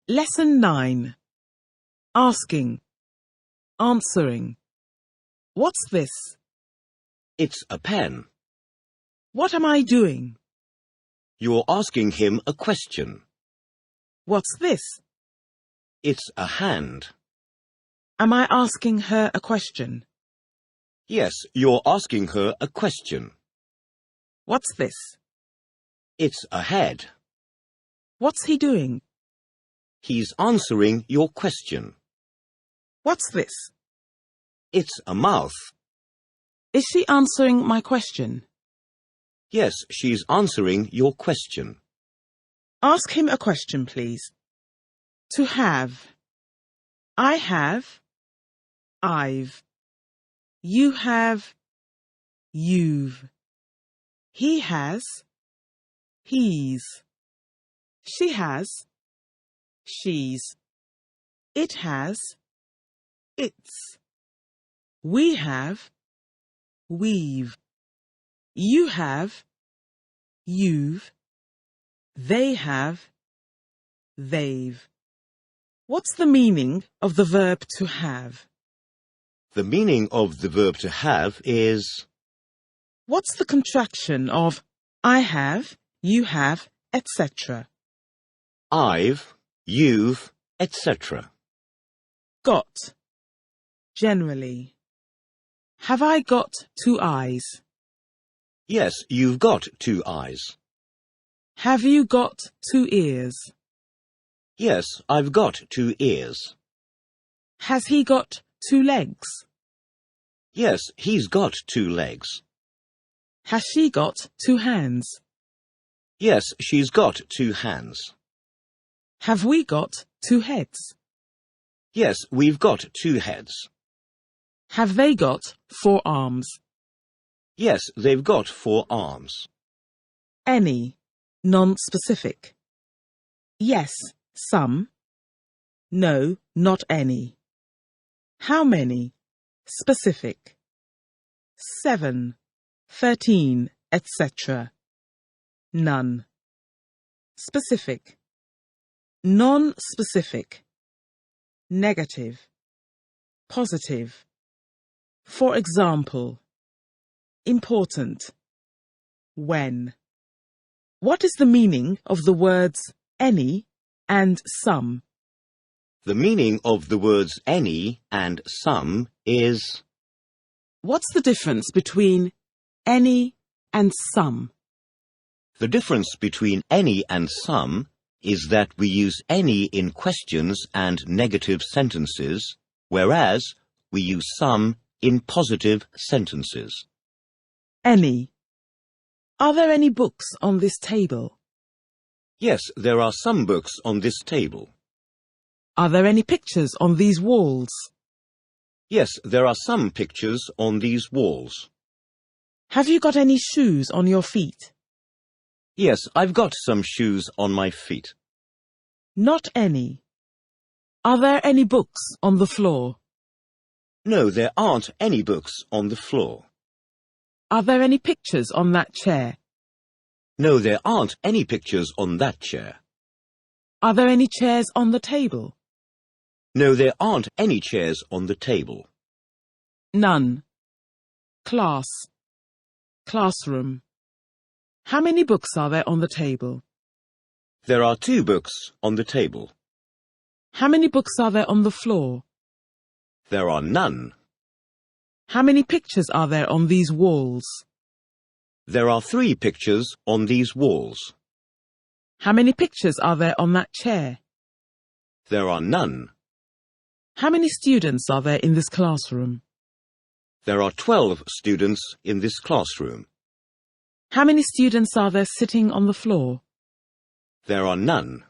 Lesson 9. Asking. Answering. What's this? It's a pen. What am I doing? You're asking him a question. What's this? It's a hand. Am I asking her a question? Yes, you're asking her a question. What's this? It's a head. What's he doing? He's answering your question. What's this? It's a mouth. Is she answering my question? Yes, she's answering your question. Ask him a question, please. To have. I have. I've. You have. You've. He has. He's. She has. She's. It has. It's. We have. We've. You have. You've. They have. They've. What's the meaning of the verb to have? The meaning of the verb to have is... What's the contraction of I have, you have, etc.? I've, you've, etc. Got. Generally. Have I got 2 eyes? Yes, you've got 2 eyes. Have you got 2 ears? Yes, I've got 2 ears. Has he got 2 legs? Yes, he's got 2 legs. Has she got 2 hands? Yes, she's got 2 hands. Have we got 2 heads? Yes, we've got 2 heads. Have they got 4 arms? Yes, they've got 4 arms. Any. Non-specific. Yes, some. No, not any. How many? Specific. 7, 13, etc. None. Specific. Non-specific. Negative. Positive. For example. Important. When. What is the meaning of the words any and some? The meaning of the words any and some is... What's the difference between any and some? The difference between any and some is that we use any in questions and negative sentences, whereas we use some in positive sentences. Any. Are there any books on this table? Yes, there are some books on this table. Are there any pictures on these walls? Yes, there are some pictures on these walls. Have you got any shoes on your feet? Yes, I've got some shoes on my feet. Not any. Are there any books on the floor? No, there aren't any books on the floor. Are there any pictures on that chair? No, there aren't any pictures on that chair. Are there any chairs on the table? No, there aren't any chairs on the table. None. Class. Classroom. How many books are there on the table? There are 2 books on the table. How many books are there on the floor? There are none. How many pictures are there on these walls? There are 3 pictures on these walls. How many pictures are there on that chair? There are none. How many students are there in this classroom? There are 12 students in this classroom. How many students are there sitting on the floor? There are none.